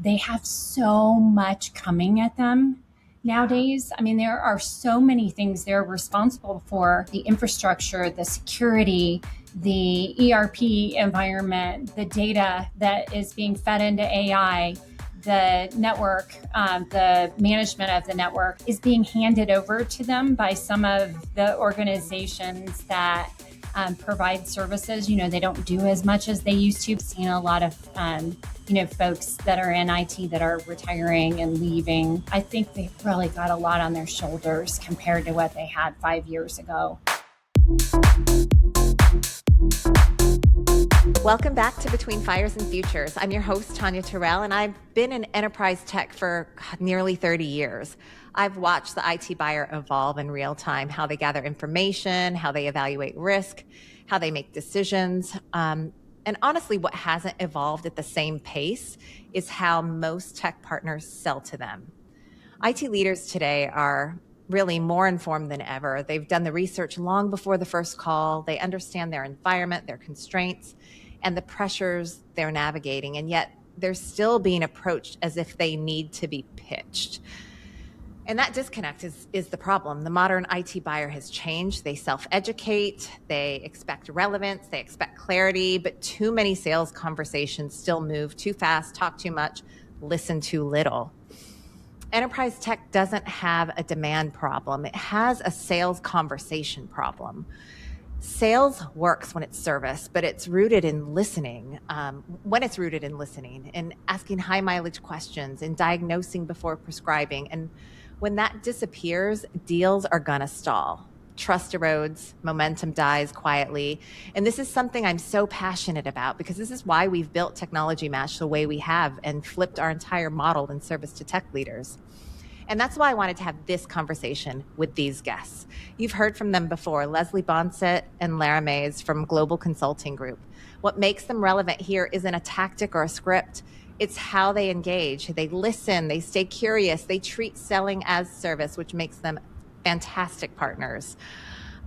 they have so much coming at them nowadays. I mean, there are so many things they're responsible for: the infrastructure, the security, the ERP environment, the data that is being fed into AI, the network, the management of the network is being handed over to them by some of the organizations that provide services. They don't do as much as they used to. I've seen a lot of, folks that are in IT that are retiring and leaving. I think they've really got a lot on their shoulders compared to what they had 5 years ago. Welcome back to Between Fires and Futures. I'm your host, Tonya Terrell, and I've been in enterprise tech for nearly 30 years. I've watched the IT buyer evolve in real time, how they gather information, how they evaluate risk, how they make decisions. And honestly, what hasn't evolved at the same pace is how most tech partners sell to them. IT leaders today are really more informed than ever. They've done the research long before the first call. They understand their environment, their constraints, and the pressures they're navigating. And yet they're still being approached as if they need to be pitched. And that disconnect is the problem. The modern IT buyer has changed. They self-educate, they expect relevance, they expect clarity, but too many sales conversations still move too fast, talk too much, listen too little. Enterprise tech doesn't have a demand problem. It has a sales conversation problem. Sales works when it's service, but it's rooted in listening. When it's rooted in listening and asking high mileage questions and diagnosing before prescribing. And when that disappears, deals are gonna stall. Trust erodes, momentum dies quietly. And this is something I'm so passionate about because this is why we've built Technology Match the way we have and flipped our entire model in service to tech leaders. And that's why I wanted to have this conversation with these guests. You've heard from them before, Leslie Bonsett and Lara from Global Consulting Group. What makes them relevant here isn't a tactic or a script. It's how they engage. They listen, they stay curious, they treat selling as service, which makes them fantastic partners.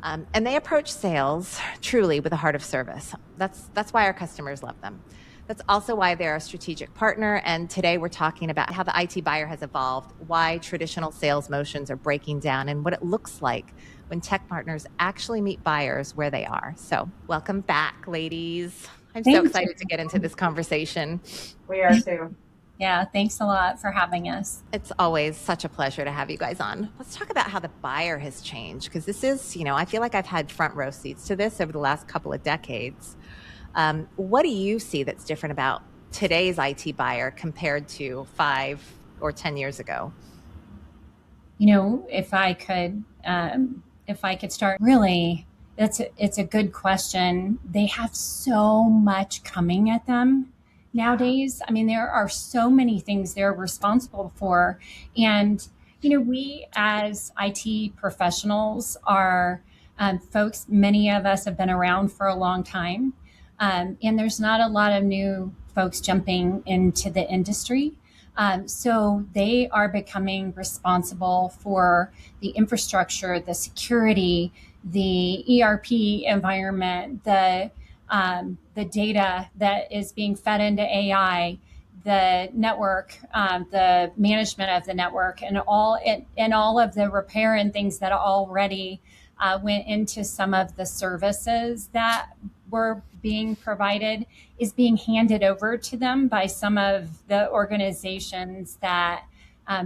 And they approach sales truly with a heart of service. That's why our customers love them. That's also why they're a strategic partner. And today we're talking about how the IT buyer has evolved, why traditional sales motions are breaking down, and what it looks like when tech partners actually meet buyers where they are. So welcome back, ladies. I'm so excited to get into this conversation. We are too. Yeah, thanks a lot for having us. It's always such a pleasure to have you guys on. Let's talk about how the buyer has changed, because this is, I feel like I've had front row seats to this over the last couple of decades. What do you see that's different about today's IT buyer compared to 5 or 10 years ago? If I could start, really, it's a good question. They have so much coming at them nowadays. I mean, there are so many things they're responsible for. And, we as IT professionals are folks, many of us have been around for a long time. And there's not a lot of new folks jumping into the industry. So they are becoming responsible for the infrastructure, the security, the ERP environment, the data that is being fed into AI, the network, the management of the network, and all of the repair and things that already went into some of the services that were being provided is being handed over to them by some of the organizations that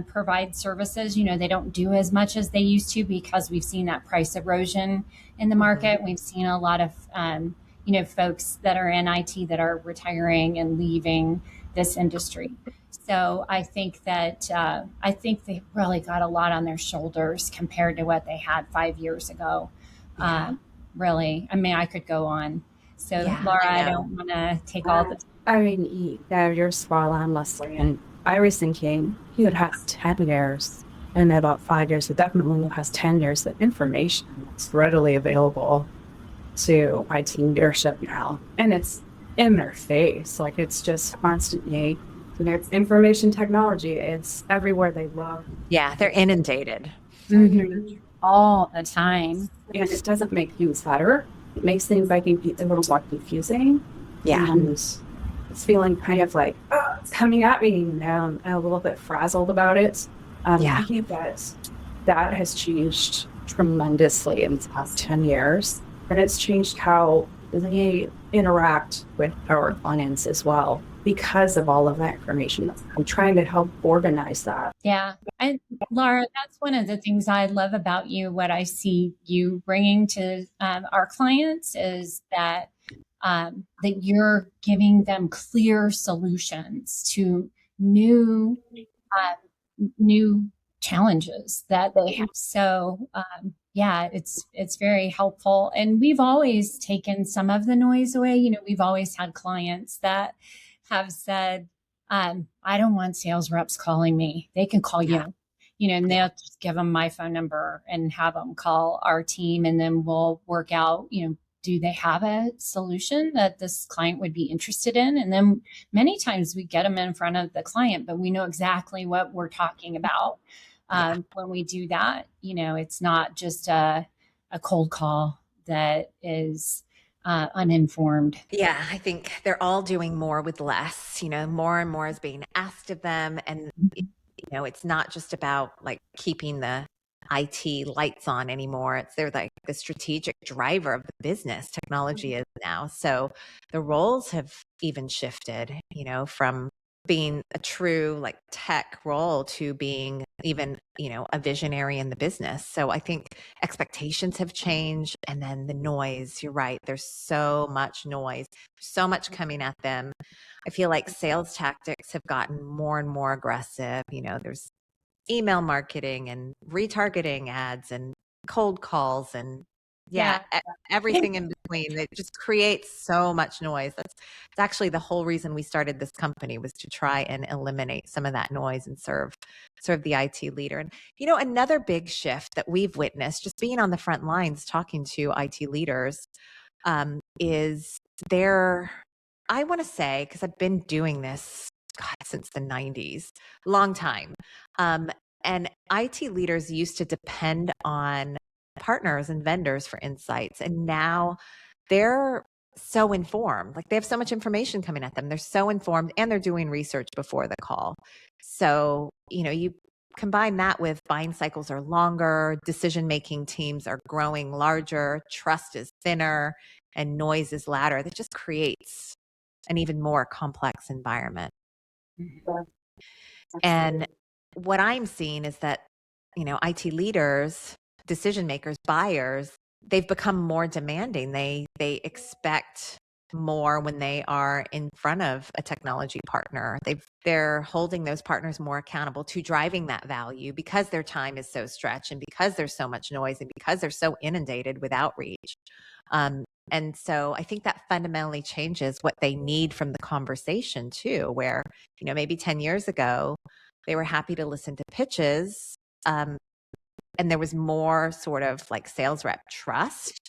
provide services. They don't do as much as they used to because we've seen that price erosion in the market. We've seen a lot of, folks that are in IT that are retiring and leaving this industry. So I think that they've really got a lot on their shoulders compared to what they had 5 years ago. Yeah. Really, I mean, I could go on. So yeah, Lara, I don't want to take all the. I mean, you're spot on, Leslie. And I was thinking he would have 10 years, and in about 5 years, it definitely has 10 years of information that's readily available to IT leadership now, and it's in their face. Like, it's just constantly. It's information technology. It's everywhere they look. Yeah, they're inundated. Mm-hmm. All the time. And it doesn't make things better. It makes things, I think, a little more confusing. Yeah. And it's feeling kind of like, coming at me now. I'm a little bit frazzled about it. Yeah. I think that has changed tremendously in the past 10 years. And it's changed how they interact with our clients as well because of all of that information. I'm trying to help organize that. Yeah. And Lara, that's one of the things I love about you. What I see you bringing to our clients is that that you're giving them clear solutions to new new challenges that they have. So yeah, it's very helpful. And we've always taken some of the noise away. You know, we've always had clients that have said, I don't want sales reps calling me. They can call you. You know, and they'll just give them my phone number and have them call our team, and then we'll work out, you know, do they have a solution that this client would be interested in? And then many times we get them in front of the client, but we know exactly what we're talking about. When we do that, you know, it's not just a cold call that is uninformed. Yeah, I think they're all doing more with less, you know, more and more is being asked of them. And, you know, it's not just about like keeping the IT lights on anymore. They're like the strategic driver of the business. Technology is now. So the roles have even shifted, you know, from being a true like tech role to being even, you know, a visionary in the business. So I think expectations have changed. And then the noise, you're right. There's so much noise, so much coming at them. I feel like sales tactics have gotten more and more aggressive. You know, there's email marketing and retargeting ads and cold calls and everything in between. It just creates so much noise. That's actually the whole reason we started this company, was to try and eliminate some of that noise and serve the IT leader. And, you know, another big shift that we've witnessed, just being on the front lines, talking to IT leaders, is I want to say, because I've been doing this since the 90s, long time. And IT leaders used to depend on partners and vendors for insights. And now they're so informed. Like, they have so much information coming at them. They're so informed, and they're doing research before the call. So, you know, you combine that with buying cycles are longer, decision-making teams are growing larger, trust is thinner, and noise is louder. That just creates an even more complex environment. And what I'm seeing is that, you know, IT leaders, decision makers, buyers, they've become more demanding. They expect more when they are in front of a technology partner. They're holding those partners more accountable to driving that value, because their time is so stretched, and because there's so much noise, and because they're so inundated with outreach. And so I think that fundamentally changes what they need from the conversation too, where, you know, maybe 10 years ago, they were happy to listen to pitches. And there was more sort of like sales rep trust,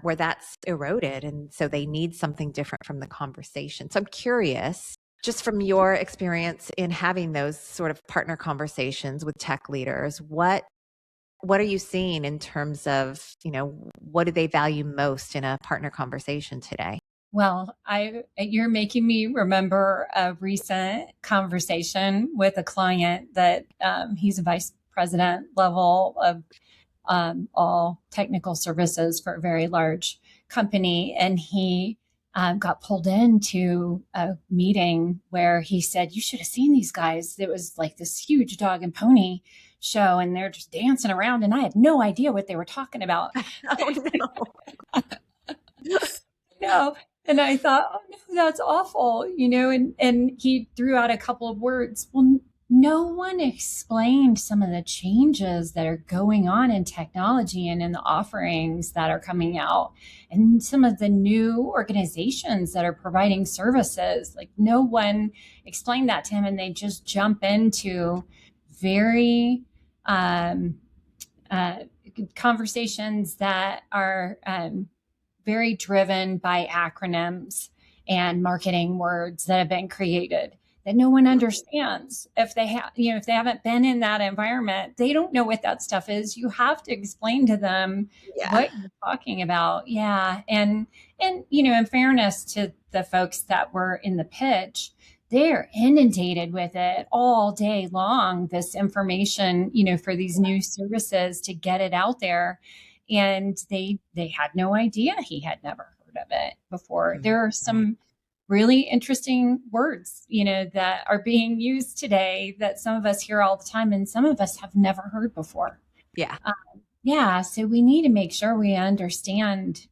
where that's eroded. And so they need something different from the conversation. So I'm curious, just from your experience in having those sort of partner conversations with tech leaders, what are you seeing in terms of, you know, what do they value most in a partner conversation today? Well, you're making me remember a recent conversation with a client that he's a vice president level of all technical services for a very large company. And he got pulled into a meeting where he said, you should have seen these guys. It was like this huge dog and pony show, and they're just dancing around, and I had no idea what they were talking about. Oh, no. No. And I thought, oh no, that's awful, you know, and he threw out a couple of words. Well, no one explained some of the changes that are going on in technology and in the offerings that are coming out, and some of the new organizations that are providing services. Like, no one explained that to him, and they just jump into very conversations that are very driven by acronyms and marketing words that have been created that no one understands. If they have, you know, if they haven't been in that environment, they don't know what that stuff is. You have to explain to them what you're talking about. Yeah. And, you know, in fairness to the folks that were in the pitch, they're inundated with it all day long, this information, for these new services to get it out there. And they had no idea. He had never heard of it before. There are some really interesting words, that are being used today that some of us hear all the time and some of us have never heard before. Yeah. Yeah. So we need to make sure we understand,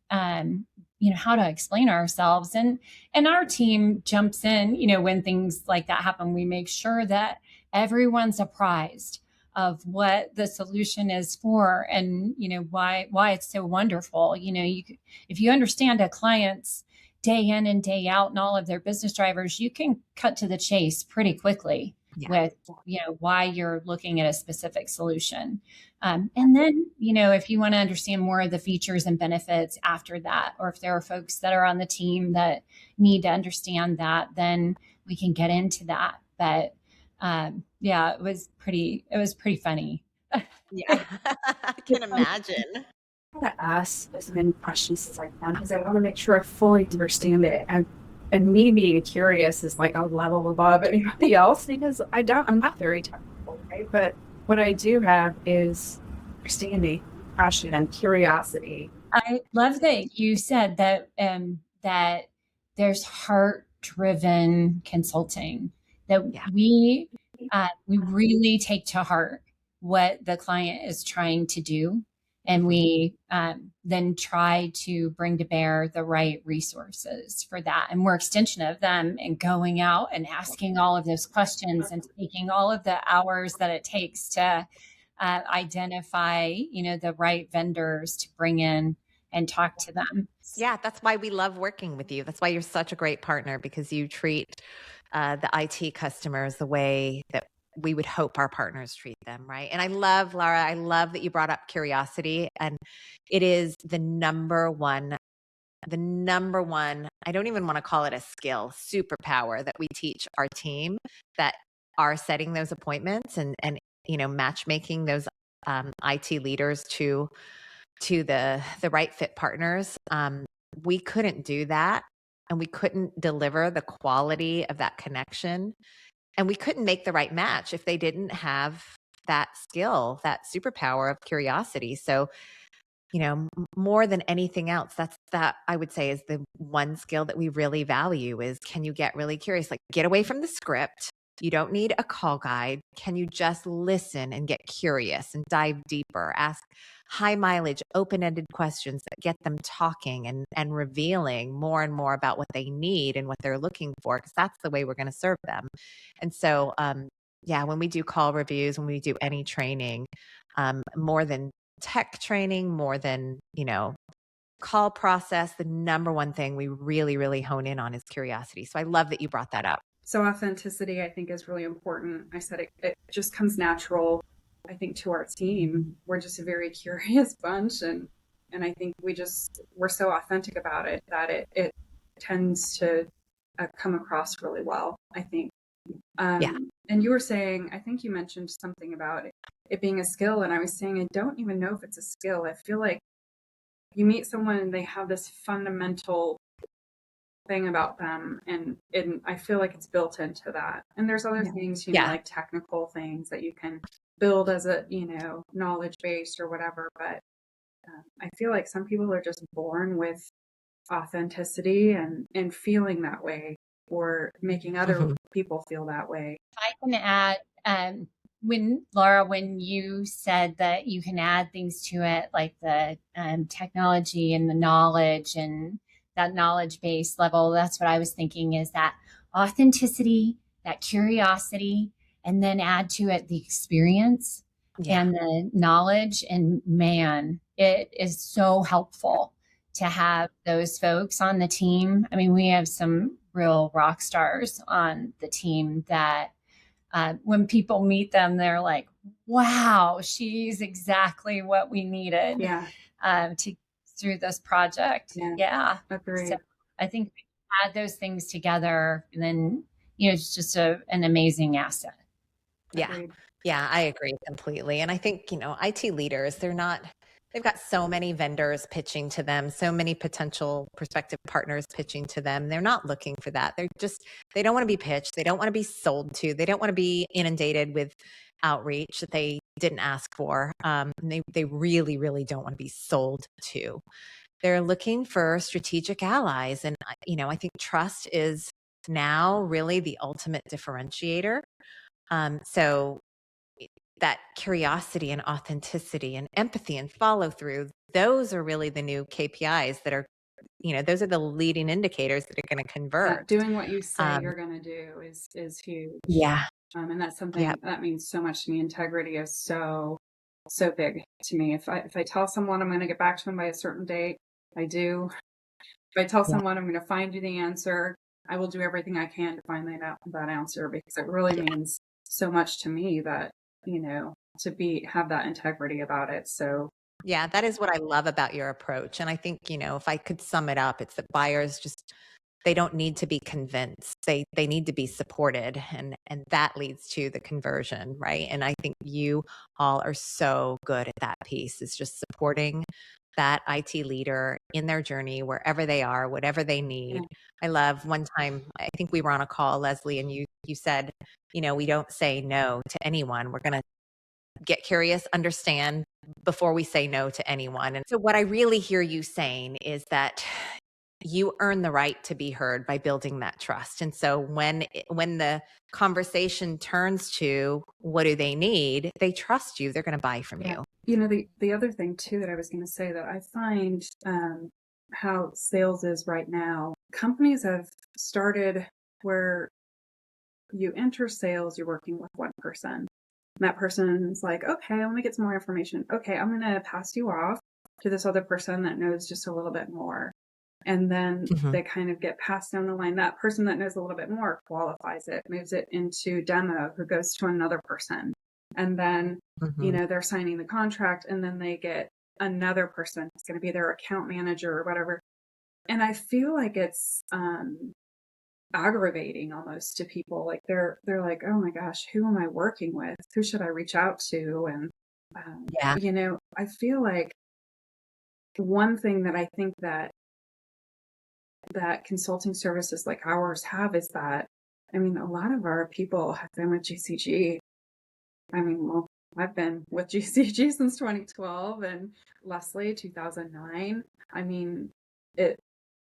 how to explain ourselves, and our team jumps in, when things like that happen. We make sure that everyone's apprised of what the solution is for, and, why it's so wonderful. If you understand a client's day in and day out and all of their business drivers, you can cut to the chase pretty quickly with, why you're looking at a specific solution. And then, if you want to understand more of the features and benefits after that, or if there are folks that are on the team that need to understand that, then we can get into that. But it was pretty funny. Yeah, I can imagine. I want to ask as many questions as I can because I want to make sure I fully understand it. And me being curious is like a level above anybody else because I'm not very technical, right? But what I do have is understanding, passion, and curiosity. I love that you said that that there's heart-driven consulting, that we really take to heart what the client is trying to do, and we then try to bring to bear the right resources for that. And we're extension of them, and going out and asking all of those questions and taking all of the hours that it takes to identify, the right vendors to bring in and talk to them. Yeah, that's why we love working with you. That's why you're such a great partner, because you treat the IT customers the way that we would hope our partners treat them, right? And Lara, I love that you brought up curiosity. And it is the number one, I don't even want to call it a skill, superpower that we teach our team that are setting those appointments and matchmaking those IT leaders to the right fit partners. We couldn't do that, and we couldn't deliver the quality of that connection, and we couldn't make the right match if they didn't have that skill, that superpower of curiosity. So, more than anything else, that I would say is the one skill that we really value is, can you get really curious? Like, get away from the script. You don't need a call guide. Can you just listen and get curious and dive deeper? Ask high mileage, open-ended questions that get them talking and revealing more and more about what they need and what they're looking for, because that's the way we're going to serve them. And so, when we do call reviews, when we do any training, more than tech training, more than, call process, the number one thing we really, really hone in on is curiosity. So I love that you brought that up. So authenticity, I think, is really important. I said it just comes natural, I think, to our team. We're just a very curious bunch, and I think we're so authentic about it that it tends to come across really well, I think. And you were saying, I think you mentioned something about it being a skill, and I was saying I don't even know if it's a skill. I feel like you meet someone and they have this fundamental thing about them, and I feel like it's built into that. And there's other things, like technical things that you can build as a knowledge base or whatever, but I feel like some people are just born with authenticity and feeling that way, or making other people feel that way. I can add, when you said that you can add things to it, like the technology and the knowledge and that knowledge base level, that's what I was thinking, is that authenticity, that curiosity, and then add to it the experience and the knowledge. And man, it is so helpful to have those folks on the team. I mean, we have some real rock stars on the team that when people meet them, they're like, wow, she's exactly what we needed to through this project. Yeah. Agreed. So I think we add those things together, and then, it's just an amazing asset. Yeah. Agreed. Yeah, I agree completely. And I think, IT leaders, they're not They've got so many vendors pitching to them, so many potential prospective partners pitching to them. They're not looking for that. They don't want to be pitched. They don't want to be sold to. They don't want to be inundated with outreach that they didn't ask for. And they really, really don't want to be sold to. They're looking for strategic allies. And, I think trust is now really the ultimate differentiator. So that curiosity and authenticity and empathy and follow through, those are really the new KPIs that are, those are the leading indicators that are going to convert. Doing what you say you're going to do is huge. Yeah. And that's something that means so much to me. Integrity is so big to me. If I tell someone I'm going to get back to them by a certain date, I do. If I tell someone I'm going to find you the answer, I will do everything I can to find that answer, because it really means so much to me that, to have that integrity about it. So yeah, that is what I love about your approach. And I think, if I could sum it up, it's that buyers they don't need to be convinced. They need to be supported, and that leads to the conversion, right? And I think you all are so good at that piece. It's just supporting that IT leader in their journey, wherever they are, whatever they need. I love one time, I think we were on a call, Leslie, and you said, we don't say no to anyone. We're going to get curious, understand before we say no to anyone. And so what I really hear you saying is that you earn the right to be heard by building that trust. And so when the conversation turns to what do they need, they trust you, they're going to buy from you. The other thing too that I was going to say, that I find how sales is right now, companies have started where you enter sales, you're working with one person. And that person's like, okay, let me get some more information. Okay, I'm going to pass you off to this other person that knows just a little bit more. And then they kind of get passed down the line. That person that knows a little bit more qualifies it, moves it into demo, who goes to another person. And then, they're signing the contract, and then they get another person. It's going to be their account manager or whatever. And I feel like it's aggravating almost to people. Like they're like, oh my gosh, who am I working with? Who should I reach out to? And, I feel like one thing that I think that consulting services like ours have is that, a lot of our people have been with GCG. I've been with GCG since 2012, and Leslie 2009.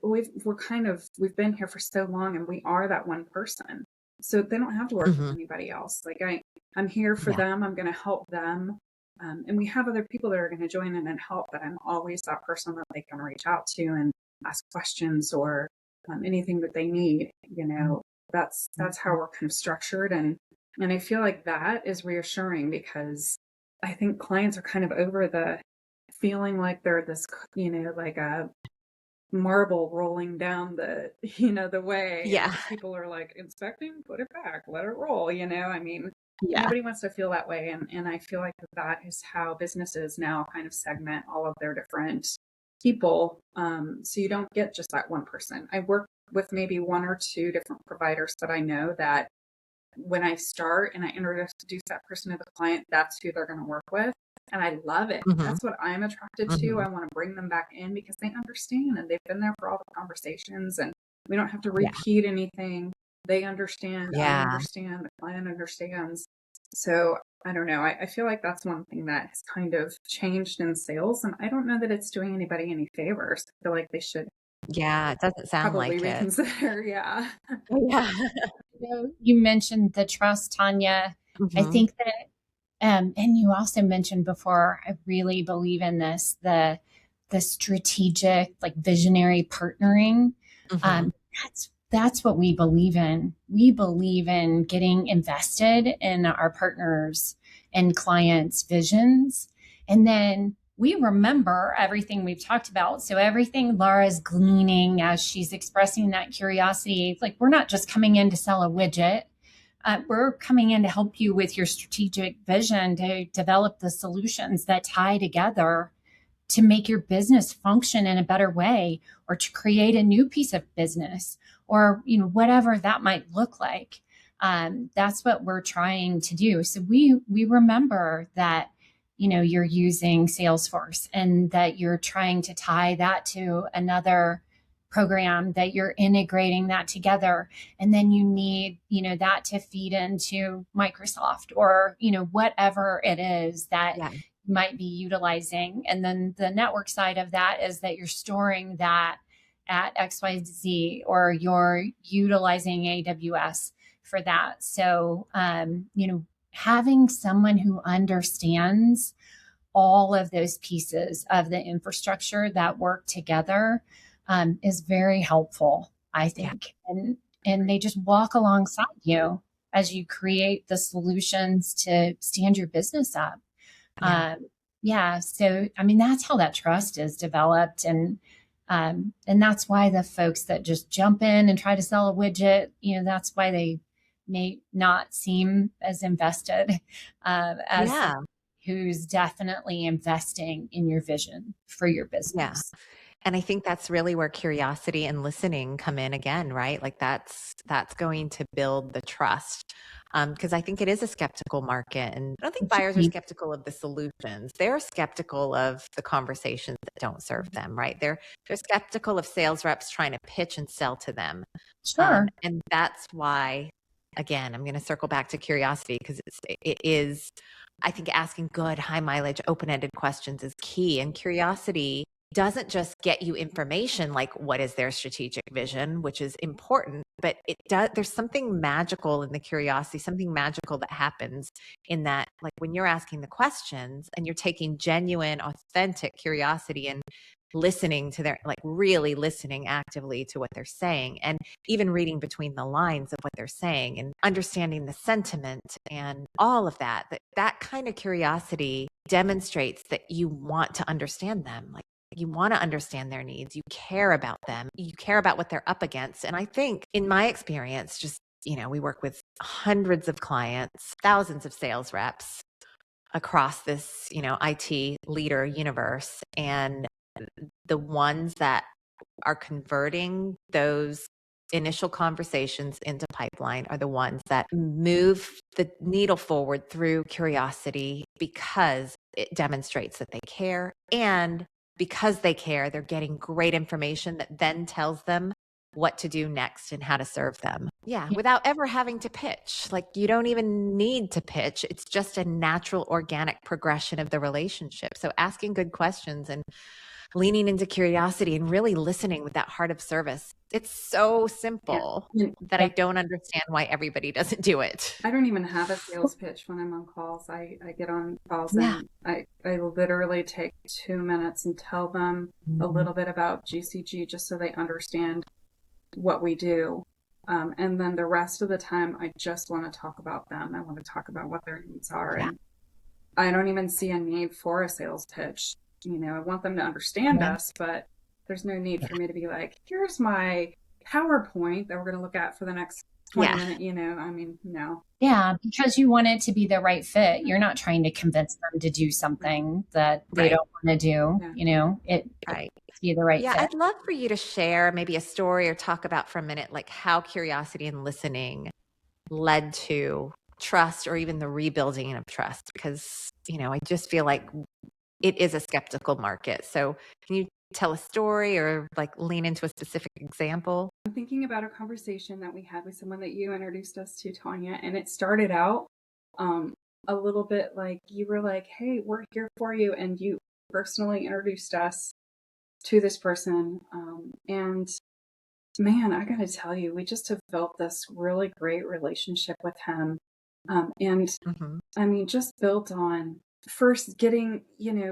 We've been here for so long, and we are that one person. So they don't have to work with anybody else. Like I'm here for them. I'm going to help them. And we have other people that are going to join in and help, but I'm always that person that they can reach out to and ask questions or anything that they need. That's how we're kind of structured. And I feel like that is reassuring, because I think clients are kind of over the feeling like they're this, like a marble rolling down the, the way. Yeah. People are like, inspecting, put it back, let it roll, Nobody wants to feel that way. And I feel like that is how businesses now kind of segment all of their different people. So you don't get just that one person. I work with maybe one or two different providers that I know that when I start and I introduce that person to the client, that's who they're going to work with. And I love it. That's what I'm attracted to. I want to bring them back in because they understand and they've been there for all the conversations, and we don't have to repeat anything. They understand. I understand. The client understands. So I don't know. I feel like that's one thing that has kind of changed in sales, and I don't know that it's doing anybody any favors. I feel like they should. Yeah, it doesn't sound probably like reconsider. it. Yeah. You mentioned the trust, Tonya. I think that, and you also mentioned before, I really believe in this, the strategic, like visionary partnering. That's what we believe in. We believe in getting invested in our partners and clients' visions. And then we remember everything we've talked about. So everything Lara's gleaning as she's expressing that curiosity, like we're not just coming in to sell a widget. We're coming in to help you with your strategic vision to develop the solutions that tie together to make your business function in a better way, or to create a new piece of business, or whatever that might look like. That's what we're trying to do. So we remember that you're using Salesforce and that you're trying to tie that to another program, that you're integrating that together. And then you need, that to feed into Microsoft or, whatever it is that Yeah. you might be utilizing. And then the network side of that is that you're storing that at XYZ or you're utilizing AWS for that. So, having someone who understands all of those pieces of the infrastructure that work together is very helpful, I think. And they just walk alongside you as you create the solutions to stand your business up. So I mean, that's how that trust is developed, and that's why the folks that just jump in and try to sell a widget, that's why they may not seem as invested as someone who's definitely investing in your vision for your business. And I think that's really where curiosity and listening come in again, right? Like that's going to build the trust. Because I think it is a skeptical market, and I don't think buyers are skeptical of the solutions. They're skeptical of the conversations that don't serve them, right? They're skeptical of sales reps trying to pitch and sell to them. Sure. And that's why, again, I'm going to circle back to curiosity because it is, I think asking good, high mileage, open-ended questions is key. And curiosity doesn't just get you information like what is their strategic vision, which is important, but there's something magical in the curiosity, something magical that happens in that, like when you're asking the questions and you're taking genuine, authentic curiosity and listening to really listening actively to what they're saying, and even reading between the lines of what they're saying and understanding the sentiment and all of that kind of curiosity demonstrates that you want to understand them. Like, you want to understand their needs. You care about them. You care about what they're up against. And I think in my experience, just, we work with hundreds of clients, thousands of sales reps across this, IT leader universe. And the ones that are converting those initial conversations into pipeline are the ones that move the needle forward through curiosity because it demonstrates that they care, and because they care, they're getting great information that then tells them what to do next and how to serve them. Without ever having to pitch. Like, you don't even need to pitch. It's just a natural, organic progression of the relationship. So asking good questions and leaning into curiosity and really listening with that heart of service. It's so simple that I don't understand why everybody doesn't do it. I don't even have a sales pitch when I'm on calls. I get on calls and I literally take 2 minutes and tell them a little bit about GCG just so they understand what we do. And then the rest of the time, I just want to talk about them. I want to talk about what their needs are. And I don't even see a need for a sales pitch. I want them to understand us, but there's no need for me to be like, here's my PowerPoint that we're going to look at for the next 20 minutes, I mean, no. Yeah, because you want it to be the right fit. You're not trying to convince them to do something that they don't want to do, it be the right fit. I'd love for you to share maybe a story or talk about for a minute, like how curiosity and listening led to trust or even the rebuilding of trust, because, I just feel like it is a skeptical market. So can you tell a story or like lean into a specific example? I'm thinking about a conversation that we had with someone that you introduced us to, Tonya, and it started out a little bit like you were like, hey, we're here for you. And you personally introduced us to this person. And man, I got to tell you, we just have built this really great relationship with him. I mean, just built on first getting,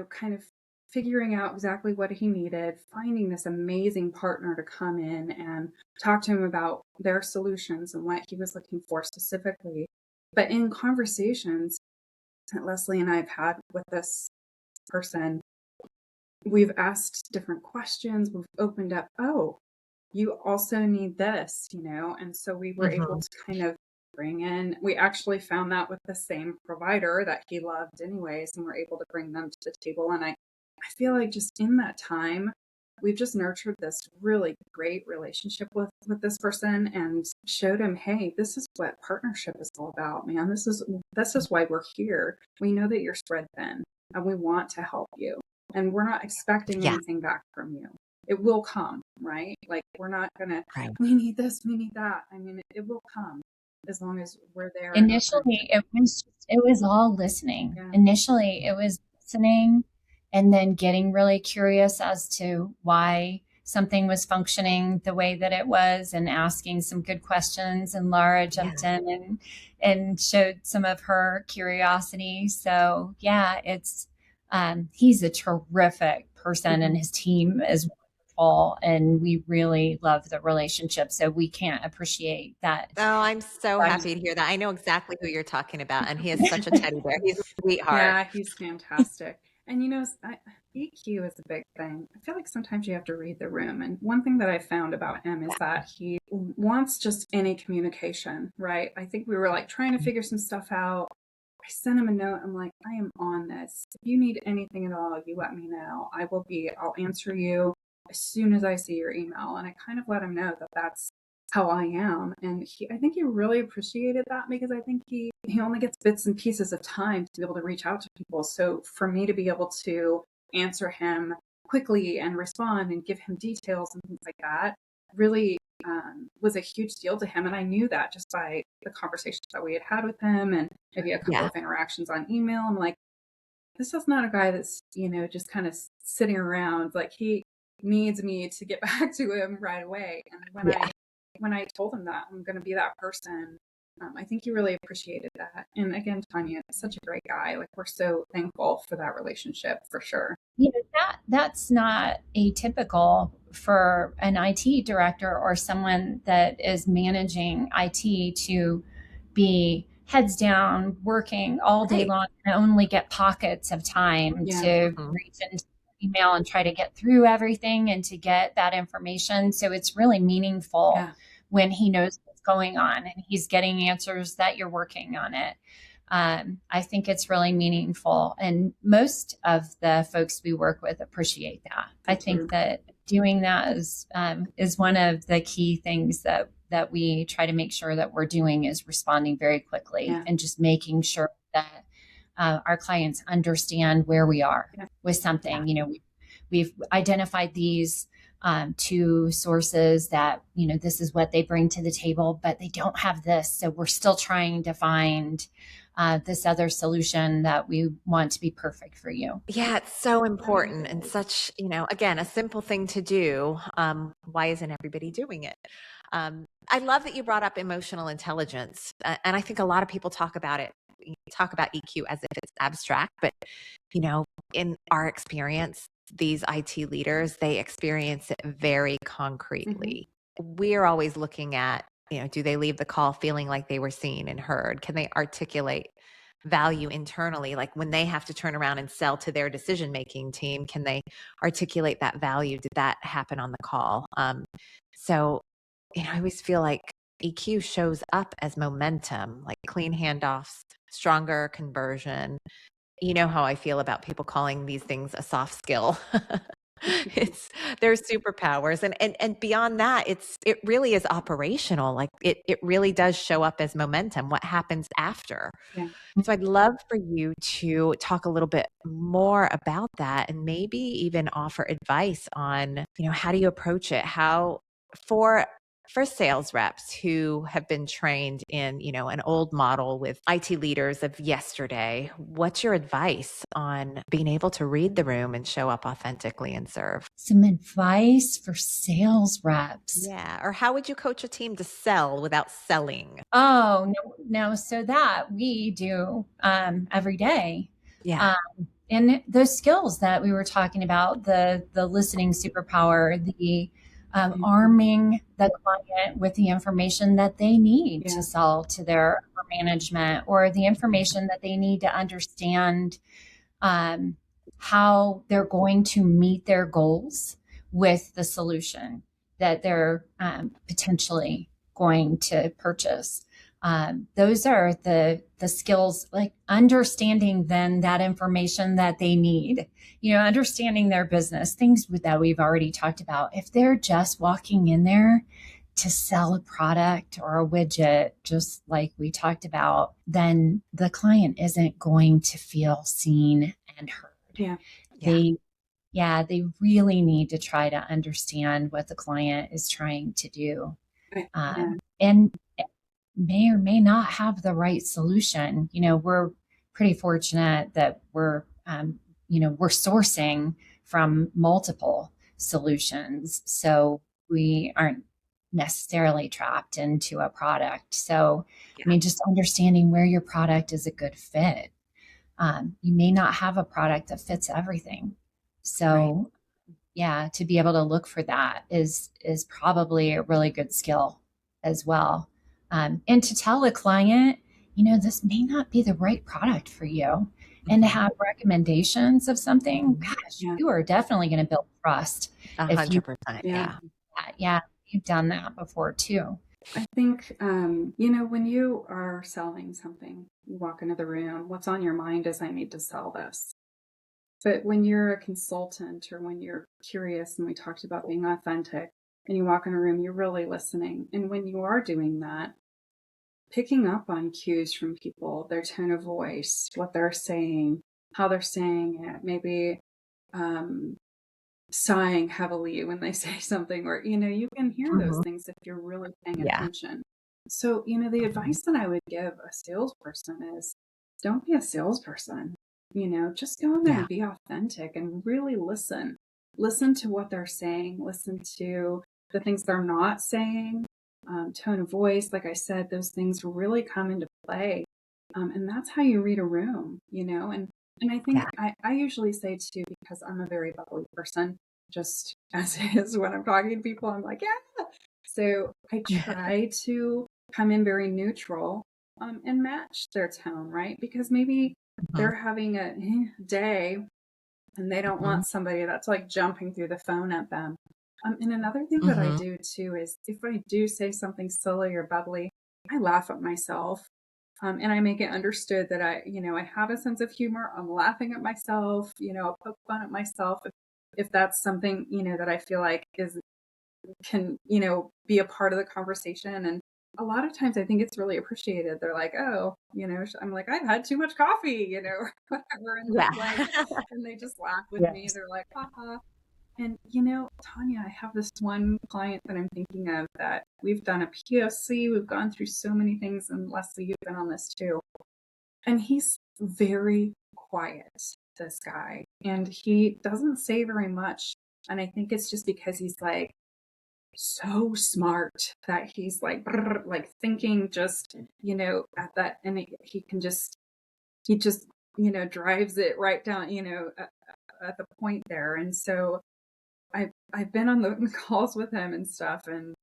kind of figuring out exactly what he needed, finding this amazing partner to come in and talk to him about their solutions and what he was looking for specifically. But in conversations that Leslie and I have had with this person, we've asked different questions. We've opened up, oh, you also need this, and so we were able to kind of bring in, we actually found that with the same provider that he loved anyways, and we're able to bring them to the table. And I feel like just in that time, we've just nurtured this really great relationship with this person and showed him, hey, this is what partnership is all about, man. This is why we're here. We know that you're spread thin. and we want to help you. And we're not expecting Yeah. anything back from you. It will come, right? Like, we're not going to, Right. we need this, we need that. I mean, it will come as long as we're there. Initially, it was all listening. Yeah. Initially, it was listening and then getting really curious as to why something was functioning the way that it was and asking some good questions. And Lara jumped in and showed some of her curiosity. So yeah, it's he's a terrific person and his team is wonderful, and we really love the relationship. So we can't appreciate that. Oh, I'm so happy to hear that. I know exactly who you're talking about, and he is such a teddy bear. He's a sweetheart. Yeah, he's fantastic. And EQ is a big thing. I feel like sometimes you have to read the room. And one thing that I found about him is that he wants just any communication, right? I think we were like trying to figure some stuff out. I sent him a note. I'm like, I am on this. If you need anything at all, you let me know. I'll answer you as soon as I see your email. And I kind of let him know that that's how I am. And I think he really appreciated that, because I think he only gets bits and pieces of time to be able to reach out to people. So for me to be able to answer him quickly and respond and give him details and things like that really was a huge deal to him. And I knew that just by the conversations that we had with him and maybe a couple of interactions on email. I'm like, this is not a guy that's, just kind of sitting around. Like, he needs me to get back to him right away. And when I told him that I'm going to be that person, I think he really appreciated that. And again, Tonya is such a great guy. Like, we're so thankful for that relationship, for sure. That's not atypical for an IT director or someone that is managing IT to be heads down, working all day long, and only get pockets of time to reach into email and try to get through everything and to get that information. So it's really meaningful when he knows what's going on and he's getting answers that you're working on it. I think it's really meaningful, and most of the folks we work with appreciate that. I think that doing that is one of the key things that we try to make sure that we're doing, is responding very quickly and just making sure that our clients understand where we are with something. We've identified these two sources that, this is what they bring to the table, but they don't have this. So we're still trying to find this other solution that we want to be perfect for you. Yeah, it's so important and such, again, a simple thing to do. Why isn't everybody doing it? I love that you brought up emotional intelligence. And I think a lot of people talk about it. You talk about EQ as if it's abstract, but, in our experience, these IT leaders, they experience it very concretely. We're always looking at, do they leave the call feeling like they were seen and heard? Can they articulate value internally? Like, when they have to turn around and sell to their decision-making team, can they articulate that value? Did that happen on the call? So, I always feel like EQ shows up as momentum, like clean handoffs, stronger conversion. You know how I feel about people calling these things a soft skill. They're superpowers. And beyond that, it really is operational. Like, it really does show up as momentum, what happens after. Yeah. So I'd love for you to talk a little bit more about that, and maybe even offer advice on, how do you approach it? How for sales reps who have been trained in, an old model with IT leaders of yesterday, what's your advice on being able to read the room and show up authentically and serve? Some advice for sales reps. Yeah. Or how would you coach a team to sell without selling? Oh, no. So that we do every day. Yeah. And those skills that we were talking about, the listening superpower, the arming the client with the information that they need to sell to their management, or the information that they need to understand how they're going to meet their goals with the solution that they're potentially going to purchase. Those are the skills, like understanding then that information that they need, understanding their business, things that we've already talked about. If they're just walking in there to sell a product or a widget, just like we talked about, then the client isn't going to feel seen and heard. Yeah. They really need to try to understand what the client is trying to do. And may or may not have the right solution. We're pretty fortunate that we're sourcing from multiple solutions. So we aren't necessarily trapped into a product. So, just understanding where your product is a good fit. You may not have a product that fits everything. So, to be able to look for that is probably a really good skill as well. And to tell the client, this may not be the right product for you. And to have recommendations of something, gosh, you are definitely going to build trust. 100%. Yeah, you've done that before too. I think, when you are selling something, you walk into the room, what's on your mind is I need to sell this. But when you're a consultant or when you're curious, and we talked about being authentic, and you walk in a room, you're really listening. And when you are doing that, picking up on cues from people, their tone of voice, what they're saying, how they're saying it, maybe sighing heavily when they say something, or, you can hear those things if you're really paying attention. So, the advice that I would give a salesperson is don't be a salesperson. Just go in there and be authentic and really listen. Listen to what they're saying. Listen to the things they're not saying. Tone of voice, like I said, those things really come into play. And that's how you read a room, and I think I usually say too, because I'm a very bubbly person, just as is when I'm talking to people, I'm like, yeah. So I try to come in very neutral and match their tone, right? Because maybe they're having a day and they don't want somebody that's like jumping through the phone at them. And another thing that I do too is if I do say something silly or bubbly, I laugh at myself. And I make it understood that I have a sense of humor. I'm laughing at myself, I'll poke fun at myself if that's something, that I feel like can be a part of the conversation. And a lot of times I think it's really appreciated. They're like, oh, I'm like, I've had too much coffee, or whatever. And and they just laugh with me. They're like, haha. And, Tonya, I have this one client that I'm thinking of that we've done a POC. We've gone through so many things. And Leslie, you've been on this too. And he's very quiet, this guy. And he doesn't say very much. And I think it's just because he's like so smart that he's like thinking just, at that. And he just drives it right down, at the point there. And so I've been on the calls with him and stuff, and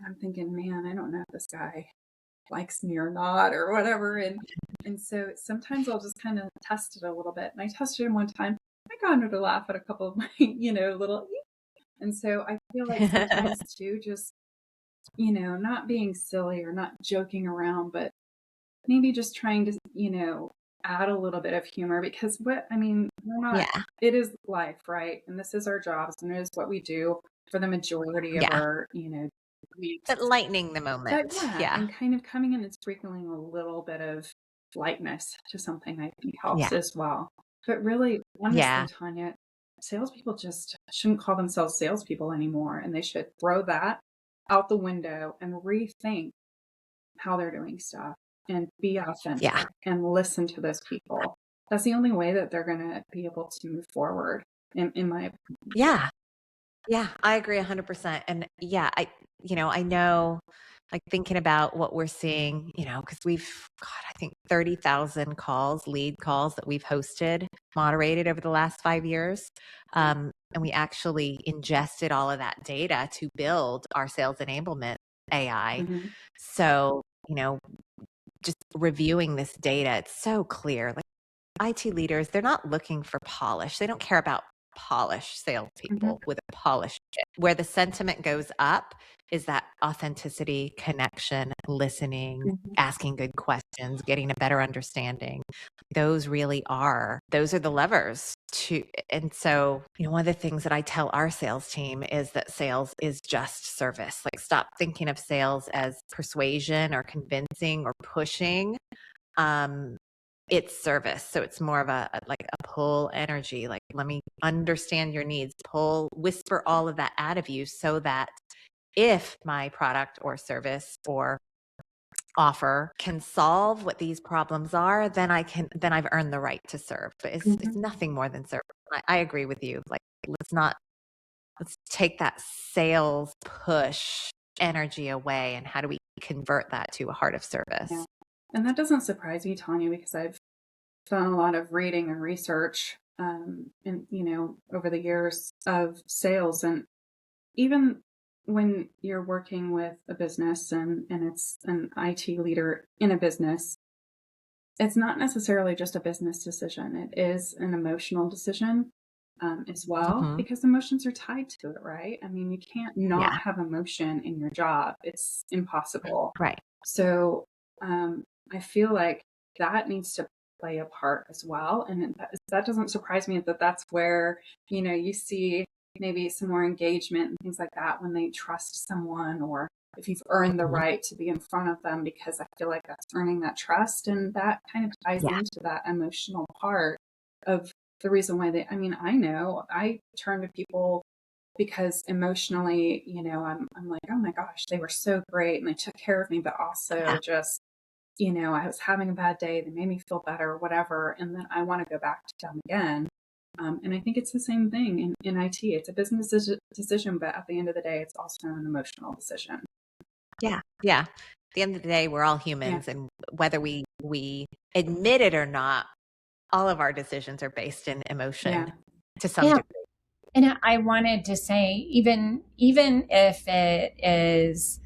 I'm thinking, man, I don't know if this guy likes me or not or whatever. And so sometimes I'll just kind of test it a little bit. And I tested him one time. I got him to laugh at a couple of my, little. And so I feel like sometimes too, just, not being silly or not joking around, but maybe just trying to, add a little bit of humor, because we're not, it is life, right? And this is our jobs, and it is what we do for the majority of our, but lightening the moment. And kind of coming in and sprinkling a little bit of lightness to something, I think helps as well. But really, honestly, Tonya, salespeople just shouldn't call themselves salespeople anymore, and they should throw that out the window and rethink how they're doing stuff. And be authentic and listen to those people. That's the only way that they're going to be able to move forward, in my opinion. Yeah, I agree 100%. And I know, like thinking about what we're seeing, because we've got, I think 30,000 lead calls that we've moderated over the last 5 years. And we actually ingested all of that data to build our sales enablement AI. So, just reviewing this data, it's so clear. Like IT leaders, they're not looking for polish. They don't care about polished salespeople with a polished chip. Where the sentiment goes up is that authenticity, connection, listening, asking good questions, getting a better understanding. Those are the levers to. And so, one of the things that I tell our sales team is that sales is just service. Like, stop thinking of sales as persuasion or convincing or pushing. It's service. So it's more of a pull energy. Like, let me understand your needs, whisper all of that out of you so that if my product or service or offer can solve what these problems are, then I've earned the right to serve. But it's nothing more than serve. I agree with you. Like, let's take that sales push energy away, and how do we convert that to a heart of service? Yeah. And that doesn't surprise me, Tonya, because I've done a lot of reading and research, over the years of sales. And even when you're working with a business and it's an IT leader in a business, it's not necessarily just a business decision. It is an emotional decision as well, because emotions are tied to it, right? I mean, you can't not have emotion in your job. It's impossible. Right. So I feel like that needs to play a part as well. And that doesn't surprise me that that's where, you see maybe some more engagement and things like that when they trust someone, or if you've earned the right to be in front of them, because I feel like that's earning that trust. And that kind of ties into that emotional part of the reason why I know I turn to people because emotionally, I'm like, oh my gosh, they were so great and they took care of me, but also just, I was having a bad day. They made me feel better, whatever. And then I want to go back to them again. And I think it's the same thing in IT. It's a business decision, but at the end of the day, it's also an emotional decision. Yeah. Yeah. At the end of the day, we're all humans, and whether we admit it or not, all of our decisions are based in emotion to some degree. And I wanted to say, even if it is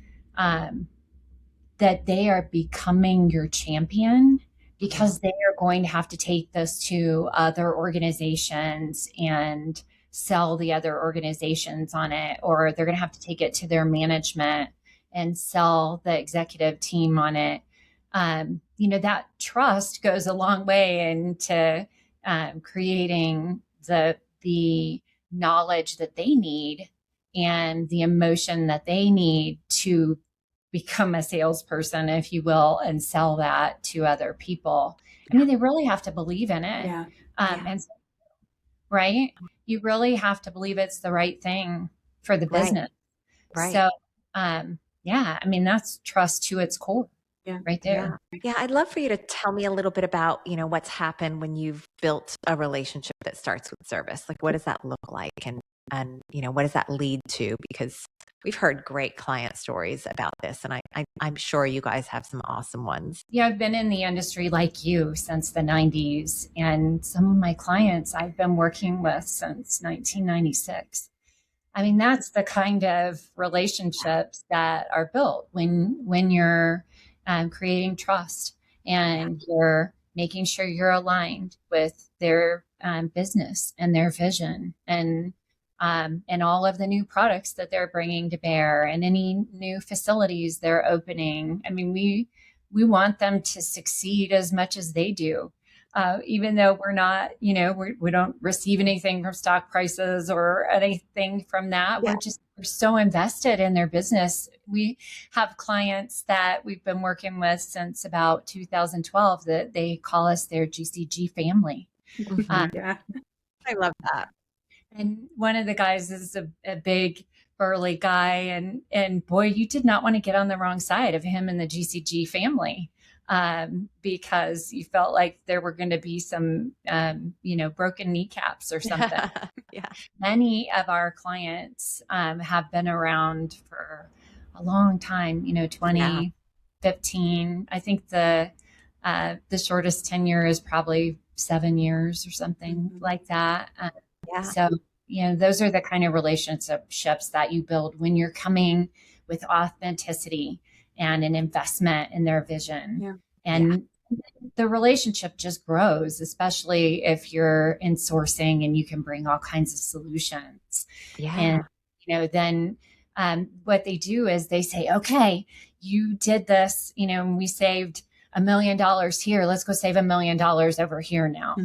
that they are becoming your champion, because they are going to have to take this to other organizations and sell the other organizations on it, or they're going to have to take it to their management and sell the executive team on it. That trust goes a long way into creating the knowledge that they need and the emotion that they need to become a salesperson, if you will, and sell that to other people. I mean, they really have to believe in it. And right? You really have to believe it's the right thing for the business. Right. So, I mean, that's trust to its core. Right there. Yeah. I'd love for you to tell me a little bit about, what's happened when you've built a relationship that starts with service. Like, what does that look like? And what does that lead to? Because we've heard great client stories about this, and I'm sure you guys have some awesome ones. Yeah, I've been in the industry like you since the 90s, and some of my clients I've been working with since 1996. I mean, that's the kind of relationships that are built when you're creating trust and you're making sure you're aligned with their business and their vision and all of the new products that they're bringing to bear and any new facilities they're opening. I mean, we want them to succeed as much as they do. Even though we're not, we don't receive anything from stock prices or anything from that. We're so invested in their business. We have clients that we've been working with since about 2012 that they call us their GCG family. I love that. And one of the guys is a big burly guy, and boy, you did not want to get on the wrong side of him and the GCG family. Because you felt like there were going to be some, broken kneecaps or something. Many of our clients have been around for a long time, 15. I think the shortest tenure is probably 7 years or something like that. So, those are the kind of relationships that you build when you're coming with authenticity and an investment in their vision. The relationship just grows, especially if you're in sourcing and you can bring all kinds of solutions. And, then what they do is they say, okay, you did this, and we saved $1 million here. Let's go save $1 million over here now.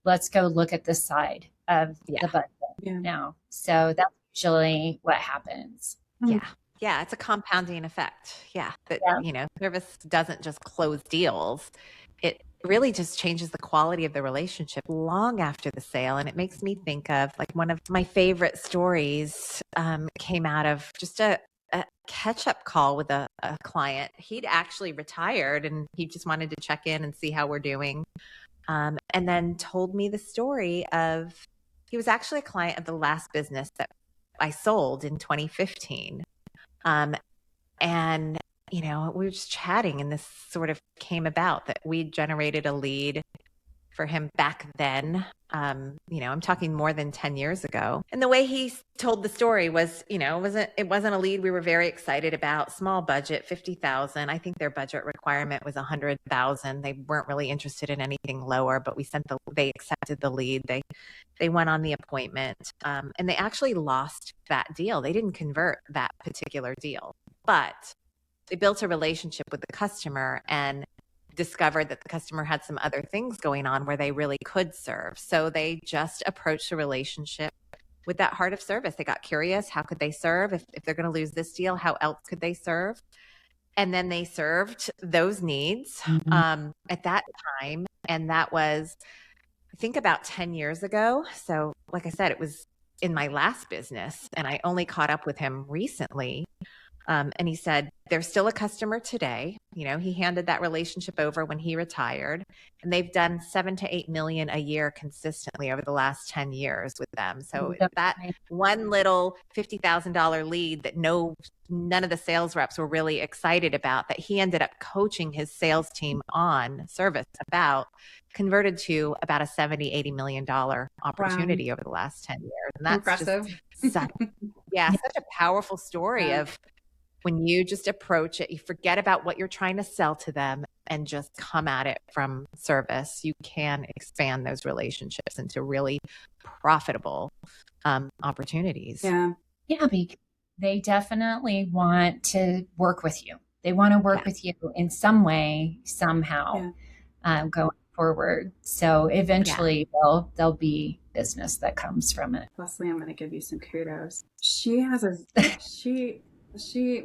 Let's go look at this side of the budget now. So that's usually what happens. Yeah, it's a compounding effect. But service doesn't just close deals. It really just changes the quality of the relationship long after the sale. And it makes me think of like one of my favorite stories came out of just a catch-up call with a client. He'd actually retired and he just wanted to check in and see how we're doing. And then told me the story of, he was actually a client of the last business that I sold in 2015. And, we were just chatting and this sort of came about that we generated a lead for him back then. I'm talking more than 10 years ago. And the way he told the story was, it wasn't a lead we were very excited about. Small budget, 50,000. I think their budget requirement was 100,000. They weren't really interested in anything lower, but they accepted the lead. They went on the appointment, and they actually lost that deal. They didn't convert that particular deal, but they built a relationship with the customer and discovered that the customer had some other things going on where they really could serve. So they just approached the relationship with that heart of service. They got curious. How could they serve? If they're going to lose this deal, how else could they serve? And then they served those needs at that time. And that was, I think, about 10 years ago. So like I said, it was in my last business and I only caught up with him recently. And he said, they're still a customer today. He handed that relationship over when he retired, and they've done 7 to 8 million a year consistently over the last 10 years with them. So that one little $50,000 lead that none of the sales reps were really excited about, that he ended up coaching his sales team on service about, converted to about a 70, $80 million opportunity over the last 10 years. And that's impressive. Such a powerful story of, when you just approach it, you forget about what you're trying to sell to them and just come at it from service, you can expand those relationships into really profitable opportunities. Yeah, because they definitely want to work with you. They want to work with you in some way, somehow, going forward. So eventually there'll be business that comes from it. Leslie, I'm going to give you some kudos.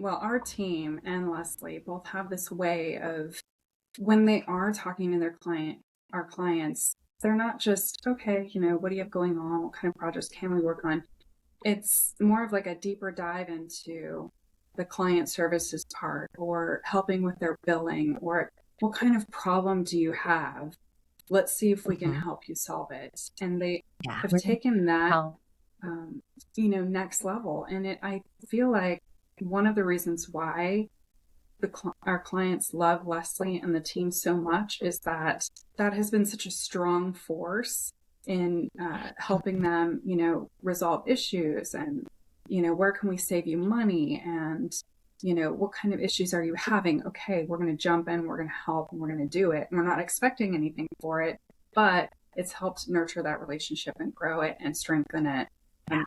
Our team and Leslie both have this way of, when they are talking to our clients, they're not just, okay, what do you have going on? What kind of projects can we work on? It's more of like a deeper dive into the client services part, or helping with their billing, or what kind of problem do you have? Let's see if we can help you solve it. And they have taken that, next level. And I feel like one of the reasons why our clients love Leslie and the team so much is that has been such a strong force in helping them, resolve issues, and, where can we save you money, and, what kind of issues are you having? Okay, we're going to jump in, we're going to help, and we're going to do it. And we're not expecting anything for it, but it's helped nurture that relationship and grow it and strengthen it.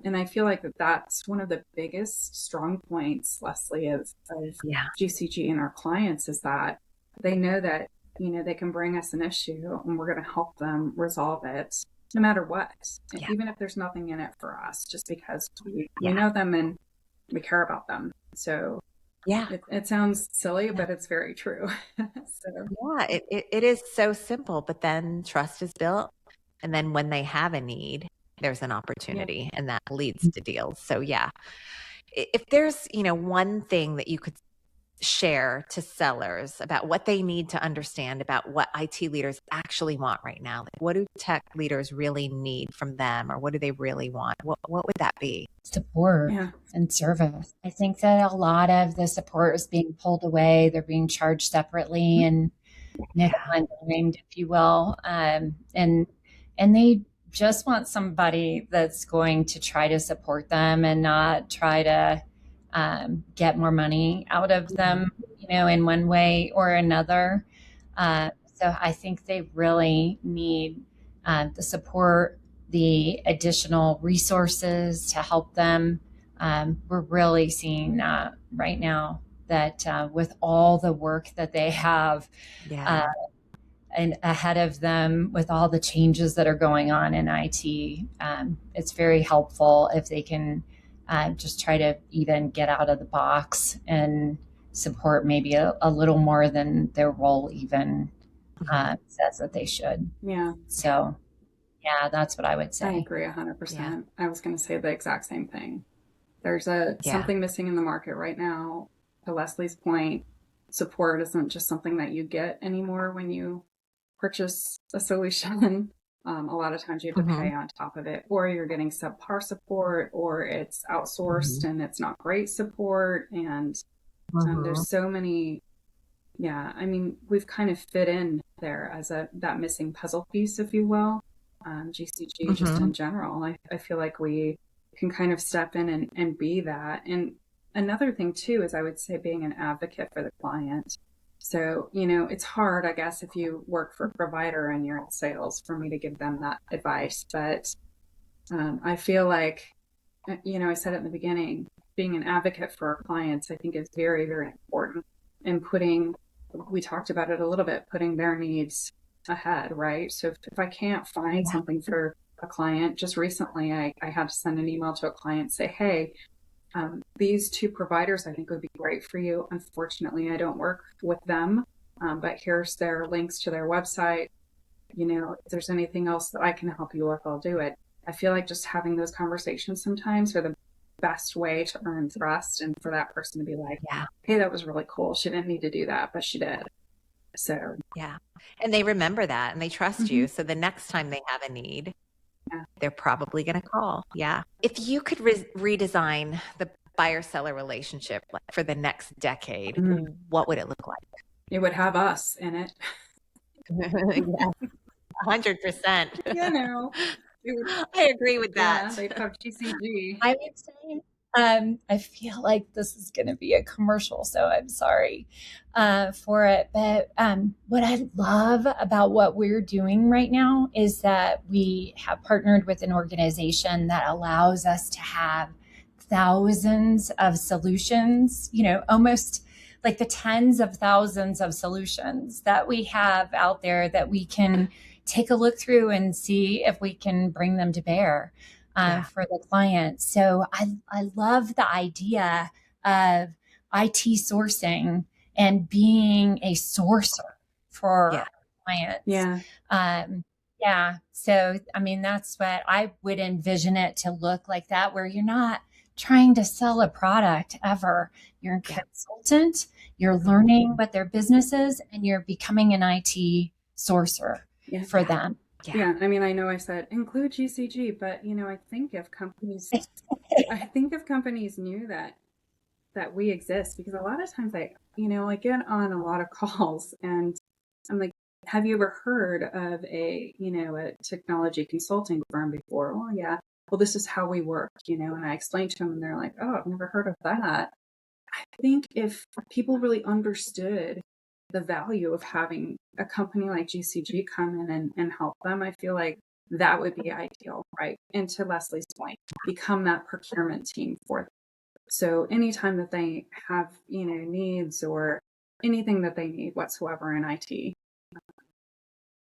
And I feel like that's one of the biggest strong points, Leslie, of GCG and our clients, is that they know that, they can bring us an issue and we're going to help them resolve it no matter what. Even if there's nothing in it for us, just because we know them and we care about them. So it sounds silly, but it's very true. It is so simple, but then trust is built. And then when they have a need, there's an opportunity, and that leads to deals. So if there's, one thing that you could share to sellers about what they need to understand about what IT leaders actually want right now, like what do tech leaders really need from them, or what do they really want? What would that be? Support and service. I think that a lot of the support is being pulled away. They're being charged separately and nickel and dimed, if you will. And they just want somebody that's going to try to support them and not try to get more money out of them, in one way or another. So I think they really need the support, the additional resources to help them. We're really seeing that right now, that with all the work that they have and ahead of them, with all the changes that are going on in IT, it's very helpful if they can just try to even get out of the box and support maybe a little more than their role even says that they should. Yeah. So, yeah, that's what I would I say. agree 100%. Yeah. I was going to say the exact same thing. There's something missing in the market right now. To Leslie's point, support isn't just something that you get anymore when you purchase a solution. A lot of times you have to pay on top of it, or you're getting subpar support, or it's outsourced and it's not great support. And there's so many. Yeah, I mean, we've kind of fit in there as that missing puzzle piece, if you will. GCG just in general. I feel like we can kind of step in and be that. And another thing too is I would say being an advocate for the client. So, it's hard, I guess, if you work for a provider and you're in sales for me to give them that advice. But I feel like, I said it in the beginning, being an advocate for our clients, I think is very, very important. And we talked about it a little bit, putting their needs ahead, right? So if I can't find something for a client, just recently I had to send an email to a client, say, hey, these two providers I think would be great for you. Unfortunately, I don't work with them, but here's their links to their website. If there's anything else that I can help you with, I'll do it. I feel like just having those conversations sometimes are the best way to earn trust and for that person to be like, hey, that was really cool. She didn't need to do that, but she did. So, yeah. And they remember that and they trust you. So the next time they have a need, they're probably going to call. Yeah. If you could redesign the buyer-seller relationship for the next decade, what would it look like? It would have us in it. 100%. I agree with that. Yeah, they'd have GCG. I would say, I feel like this is going to be a commercial, so I'm sorry for it. But what I love about what we're doing right now is that we have partnered with an organization that allows us to have thousands of solutions, almost like the tens of thousands of solutions that we have out there that we can take a look through and see if we can bring them to bear for the client. So I love the idea of IT sourcing and being a sourcer for clients. So, I mean, that's what I would envision it to look like, that where you're not trying to sell a product ever. You're a consultant, you're learning what their business is, and you're becoming an IT sourcer for them. Yeah. I mean, I know I said include GCG, but I think if companies knew that we exist, because a lot of times I get on a lot of calls and I'm like, have you ever heard of a technology consulting firm before? Well, yeah. Well, this is how we work, and I explained to them and they're like, oh, I've never heard of that. I think if people really understood the value of having a company like GCG come in and help them, I feel like that would be ideal, right? And to Leslie's point, become that procurement team for them. So anytime that they have, needs or anything that they need whatsoever in IT,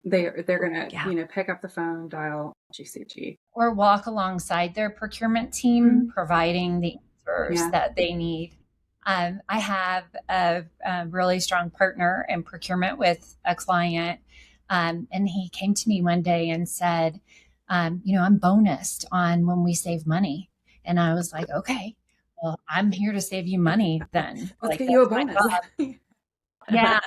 they're going to, pick up the phone, dial GCG. Or walk alongside their procurement team, providing the answers that they need. I have a really strong partner in procurement with a client, and he came to me one day and said, I'm bonused on when we save money. And I was like, okay, well, I'm here to save you money then. Let's get you a bonus. Yeah.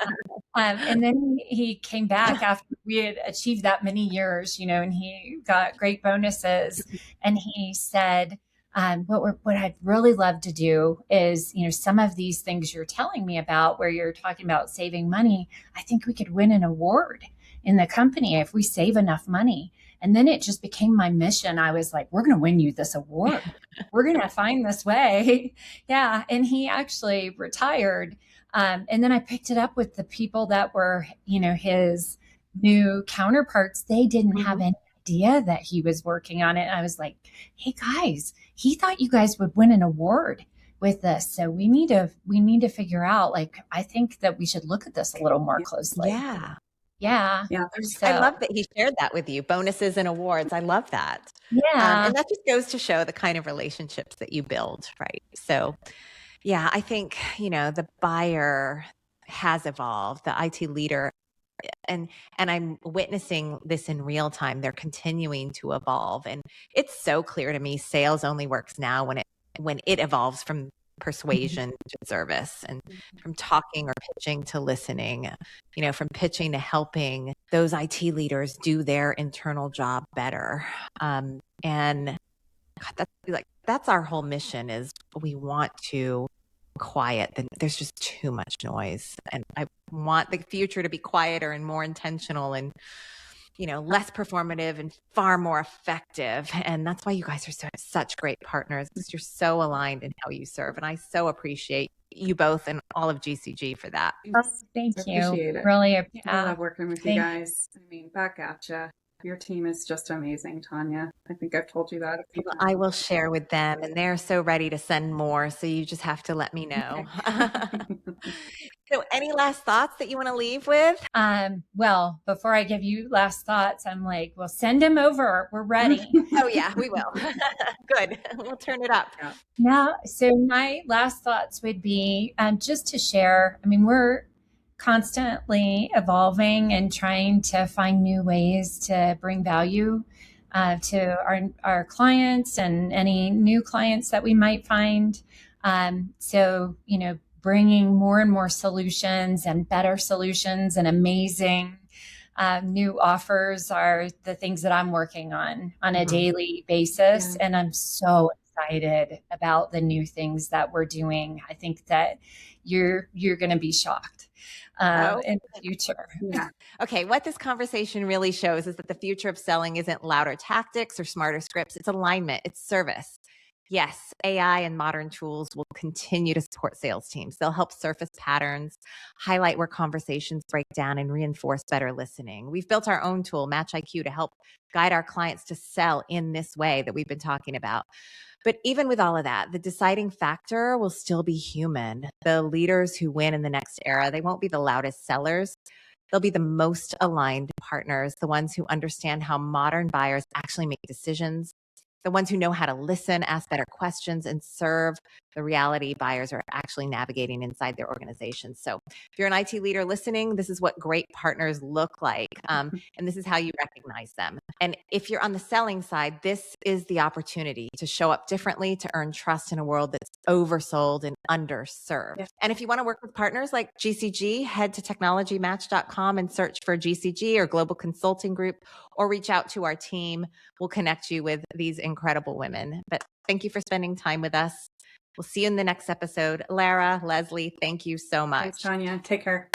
And then he came back after we had achieved that many years, and he got great bonuses. And he said, what I'd really love to do is, some of these things you're telling me about where you're talking about saving money, I think we could win an award in the company if we save enough money. And then it just became my mission. I was like, we're going to win you this award. We're going to find this way. Yeah. And he actually retired. And then I picked it up with the people that were, his new counterparts. They didn't have any idea that he was working on it. And I was like, hey guys, he thought you guys would win an award with this. So we need to figure out, I think that we should look at this a little more closely. Yeah. So, I love that he shared that with you, bonuses and awards. I love that. Yeah. And that just goes to show the kind of relationships that you build, right? So, I think, the buyer has evolved, the IT leader and I'm witnessing this in real time. They're continuing to evolve. And it's so clear to me, sales only works now when it evolves from persuasion to service, and from talking or pitching to listening, from pitching to helping those IT leaders do their internal job better. And that's our whole mission, is we want to quiet. There's just too much noise, and I want the future to be quieter and more intentional and less performative and far more effective. And that's why you guys are such great partners, because you're so aligned in how you serve. And I so appreciate you both and all of GCG for that. Thank you. Appreciate it. Really, I love working with you guys. I mean, back at you. Your team is just amazing, Tonya. I think I've told you that a few times. I will share with them, and they're so ready to send more. So you just have to let me know. So any last thoughts that you want to leave with? Well, before I give you last thoughts, I'm like, well, send them over. We're ready. Oh yeah, we will. Good. We'll turn it up. Now, so my last thoughts would be just to share. I mean, we're constantly evolving and trying to find new ways to bring value to our clients and any new clients that we might find. So, bringing more and more solutions and better solutions and amazing new offers are the things that I'm working on a daily basis. Yeah. And I'm so excited about the new things that we're doing. I think that you're going to be shocked in the future. Yeah. Okay. What this conversation really shows is that the future of selling isn't louder tactics or smarter scripts. It's alignment. It's service. Yes, AI and modern tools will continue to support sales teams. They'll help surface patterns, highlight where conversations break down, and reinforce better listening. We've built our own tool, Match IQ, to help guide our clients to sell in this way that we've been talking about. But even with all of that, the deciding factor will still be human. The leaders who win in the next era, they won't be the loudest sellers. They'll be the most aligned partners, the ones who understand how modern buyers actually make decisions, the ones who know how to listen, ask better questions, and serve the reality buyers are actually navigating inside their organizations. So if you're an IT leader listening, this is what great partners look like. And this is how you recognize them. And if you're on the selling side, this is the opportunity to show up differently, to earn trust in a world that's oversold and underserved. Yeah. And if you want to work with partners like GCG, head to technologymatch.com and search for GCG or Global Consulting Group, or reach out to our team. We'll connect you with these incredible women. But thank you for spending time with us. We'll see you in the next episode. Lara, Leslie, thank you so much. Thanks, Tonya. Take care.